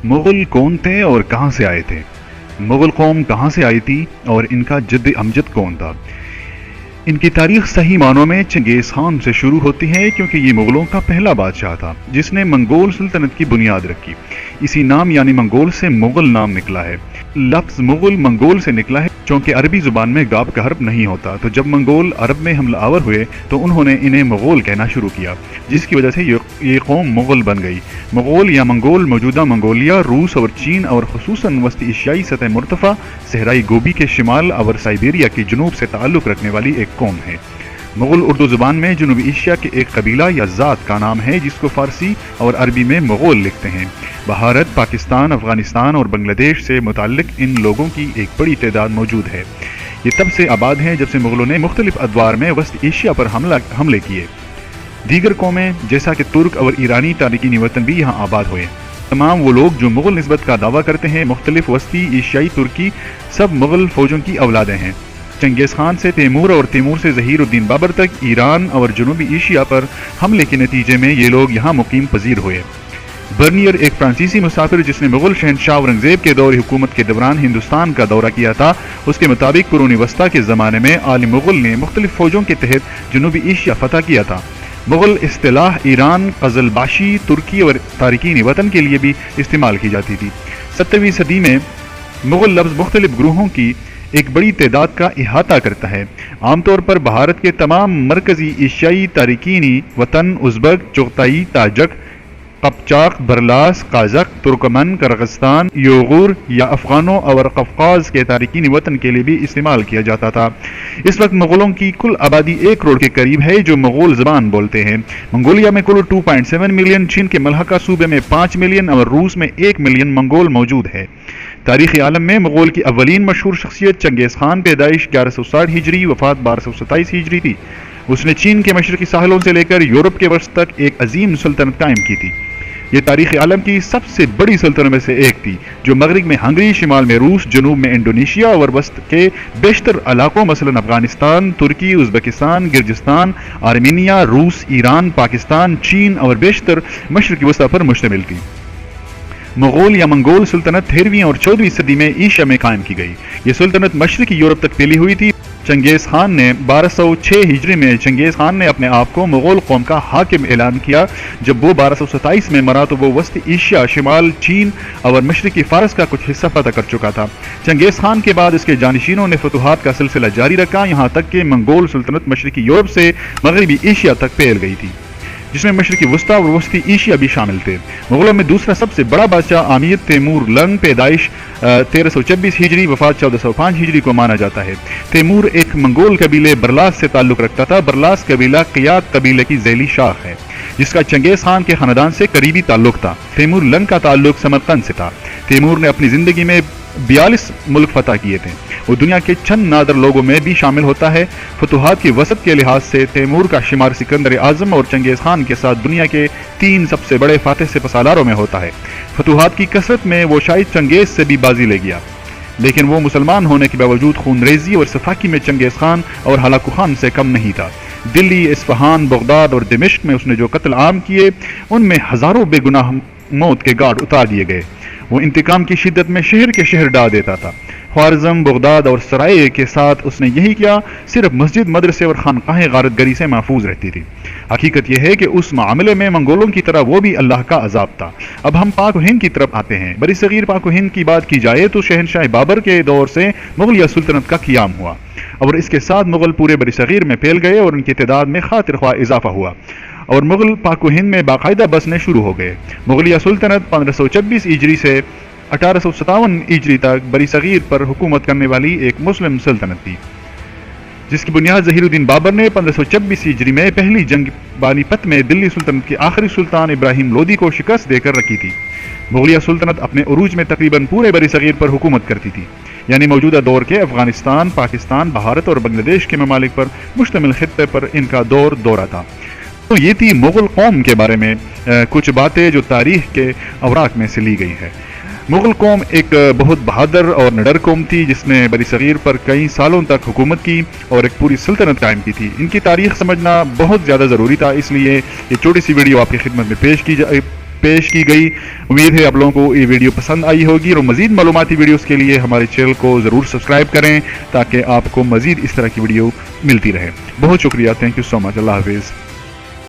मुगल कौन थे और कहां से आए थे? मुगल कौम कहां से आई थी और इनका जद्द अमजद कौन था? इनकी तारीख सही मानों में चंगेज खान से शुरू होती है, क्योंकि ये मुगलों का पहला बादशाह था जिसने मंगोल सल्तनत की बुनियाद रखी। इसी नाम यानी मंगोल से मुगल नाम निकला है। लफ्ज मुगल मंगोल से निकला है, क्योंकि अरबी जुबान में गाब का हर्फ नहीं होता, तो जब मंगोल अरब में हमलावर हुए तो उन्होंने इन्हें मुगल कहना शुरू किया, जिसकी वजह से ये कौम मुगल बन गई। मुगल या मंगोल मौजूदा मंगोलिया, रूस और चीन और खुसूसन वस्ती एशियाई सतह मुर्तफा, सहराई गोबी के शिमाल और साइबेरिया के जनूब से ताल्लुक़ रखने वाली एक कौम है। मुगल उर्दू ज़ुबान में जनूबी एशिया के एक कबीला या ज़ात का नाम है, जिसको फ़ारसी और अरबी में मुगल लिखते हैं। भारत, पाकिस्तान, अफ़गानिस्तान और बांग्लादेश से मुताल्लिक़ इन लोगों की एक बड़ी तादाद मौजूद है। ये तब से आबाद हैं जब से मुगलों ने मुख्तलिफ अदवार में वस्त एशिया पर हमले किए। दीगर कौमें जैसा कि तुर्क और ईरानी तारिकीन वतन भी यहाँ आबाद हुए। तमाम वो लोग जो मुगल निस्बत का दावा करते हैं, मुख्तलिफ वस्ती एशियाई तुर्की, सब मुगल फ़ौजों की औलादें हैं। चंगेज़ खान से तैमूर और तैमूर से ज़हीरुद्दीन बाबर तक ईरान और जनूबी एशिया पर हमले के नतीजे में ये लोग यहाँ मुकीम पजीर हुए। बर्नियर एक फ्रांसीसी मुसाफिर जिसने मुगल शहनशाह औरंगज़ेब के दौर हुकूमत के दौरान हिंदुस्तान का दौरा किया था, उसके मुताबिक कुरानी वस्ता के ज़माने में आल मुगल ने मुख्तलिफ फ़ौजों के तहत जनूबी एशिया फतह किया था। मुगल इस्तिलाह ईरान, कज़लबाशी, तुर्की और तारिकीन वतन के लिए भी इस्तेमाल की जाती थी। 17वीं सदी में मुगल लफ्ज़ मुख्तलिफ ग्रोहों की एक बड़ी तादाद का इहाता करता है। आमतौर पर भारत के तमाम मरकज़ी एशियाई तारिकीनी वतन, उज़्बक, चुगताई, ताजक, कपचाक, बरलास, काजक, तुर्कमन, करगिस्तान, योगुर या अफ़गानों और कफ़क़ाज़ के तारिकीनी वतन के लिए भी इस्तेमाल किया जाता था। इस वक्त मुगलों की कुल आबादी 1 करोड़ के करीब है जो मुगल ज़बान बोलते हैं। मंगोलिया में कुल 2.7 मिलियन, चीन के मलहका सूबे में 5 मिलियन और रूस में 1 मिलियन मंगोल मौजूद है। तारीख़ आलम में मुगल की अव्वलीन मशहूर शख्सियत चंगेज़ खान, पैदाइश 1160 हिजरी, वफ़ात 1227 हिजरी थी। उसने चीन के मशरक़ी साहलों से लेकर यूरोप के वस्त तक एक अजीम सल्तनत कायम की थी। ये तारीख़ आलम की सबसे बड़ी सल्तनत में से एक थी, जो मगरिब में हंगरी, शिमाल में रूस, जनूब में इंडोनेशिया और वस्त के बेशतर इलाकों मसलन अफ़गानिस्तान, तुर्की, उज़्बेकिस्तान, गिर्जिस्तान, आर्मीनिया, रूस, ईरान, पाकिस्तान, चीन और बेशतर मशरक़ी वस्ता पर मुश्तमिल थी। मुगल या मंगोल सल्तनत 13वीं और 14वीं सदी में एशिया में कायम की गई। ये सल्तनत मशरक़ी यूरोप तक फैली हुई थी। चंगेज़ खान ने 1206 हिजरी में चंगेज़ खान ने अपने आप को मुगल कौम का हाकिम ऐलान किया। जब वो 1227 में मरा तो वो वस्त एशिया, शिमाल, चीन और मशरक़ी फ़ारस का कुछ हिस्सा फतह कर चुका था। चंगेज़ खान के बाद इसके जानशीनों ने फतूहात का सिलसिला जारी रखा, यहाँ तक कि मंगोल सल्तनत मशरक़ी यूरोप से मगरबी एशिया तक फैल गई थी, जिसमें मशरक़ी वस्ता और वस्ती एशिया भी शामिल थे। मुगलों में दूसरा सबसे बड़ा बादशाह आमिर तैमूर लंग, पैदाइश 1326 हिजरी, वफ़ात 1405 हिजरी को माना जाता है। तैमूर एक मंगोल कबीले बरलास से ताल्लुक़ रखता था। बरलास कबीला क़ियात कबीले की ज़ैली शाख है, जिसका चंगेज़ खान के ख़ानदान से करीबी ताल्लुक़ था। तैमूर लंग का ताल्लुक़ समरकंद से था। तैमूर ने अपनी ज़िंदगी में 42 मुल्क फतह किए थे। वो दुनिया के चंद नादर लोगों में भी शामिल होता है। फतूहात की वसत के लिहाज से तैमूर का शुमार सिकंदर आज़म और चंगेज़ खान के साथ दुनिया के 3 सबसे बड़े फातह से पसालारों में होता है। फतूहात की कसरत में वो शायद चंगेज़ से भी बाजी ले गया, लेकिन वो मुसलमान होने के बावजूद खूनरेज़ी और सफाकी में चंगेज़ खान और हलाकू खान से कम नहीं था। दिल्ली, इस्फहान, बगदाद और दिमिश्क में उसने जो कत्ल आम किए, उनमें हज़ारों बेगुनाह मौत के गार्ड उतार दिए गए। वो इंतकाम की शिद्दत में शहर के शहर डा देता था। ख्वारिज़म, बगदाद और सराय के साथ उसने यही किया। सिर्फ मस्जिद, मदरसे और खानकाहें गारतगरी से महफूज रहती थी। हकीकत यह है कि उस मामले में मंगोलों की तरह वो भी अल्लाह का अजाब था। अब हम पाक व हिंद की तरफ आते हैं। बरी सगीर पाक व हिंद की बात की जाए तो शहनशाह बाबर के दौर से मुगलिया सुल्तनत का क़ियाम हुआ और इसके साथ मुगल पूरे बरी सगीर में फैल गए और उनकी तादाद में खातिर ख्वाह इजाफा हुआ और मुगल पाक व हिंद में बाकायदा बसने शुरू हो गए। मुगलिया सुल्तनत 1526 हिजरी से 1857 हिजरी तक बरी सगीर पर हुकूमत करने वाली एक मुस्लिम सल्तनत थी, जिसकी बुनियाद ज़हीरुद्दीन बाबर ने 1526 हिजरी में पहली जंग पानीपत में दिल्ली सुल्तनत के आखिरी सुल्तान इब्राहिम लोदी को शिकस्त देकर रखी थी। मुगलिया सुल्तनत अपने उरूज में तकरीबन पूरे बरी सगीर पर हुकूमत करती थी, यानी मौजूदा दौर के अफ़गानिस्तान, पाकिस्तान, भारत और बांग्लादेश के ममालिक पर मुश्तमिल खित्ते पर इनका दौरा था। तो ये थी मुगल कौम के बारे में कुछ बातें जो तारीख के अवराक में से ली गई है। मुगल कौम एक बहुत बहादुर और निडर कौम थी जिसने बरी सगीर पर कई सालों तक हुकूमत की और एक पूरी सल्तनत कायम की थी। इनकी तारीख समझना बहुत ज़्यादा ज़रूरी था, इसलिए ये छोटी सी वीडियो आपकी खिदमत में पेश پیش کی گئی. امید ہے آپ لوگوں کو یہ ویڈیو پسند آئی ہوگی، اور مزید معلوماتی ویڈیوز کے لیے ہمارے چینل کو ضرور سبسکرائب کریں تاکہ آپ کو مزید اس طرح کی ویڈیو ملتی رہے. بہت شکریہ. تھینک یو سو مچ. اللہ حافظ.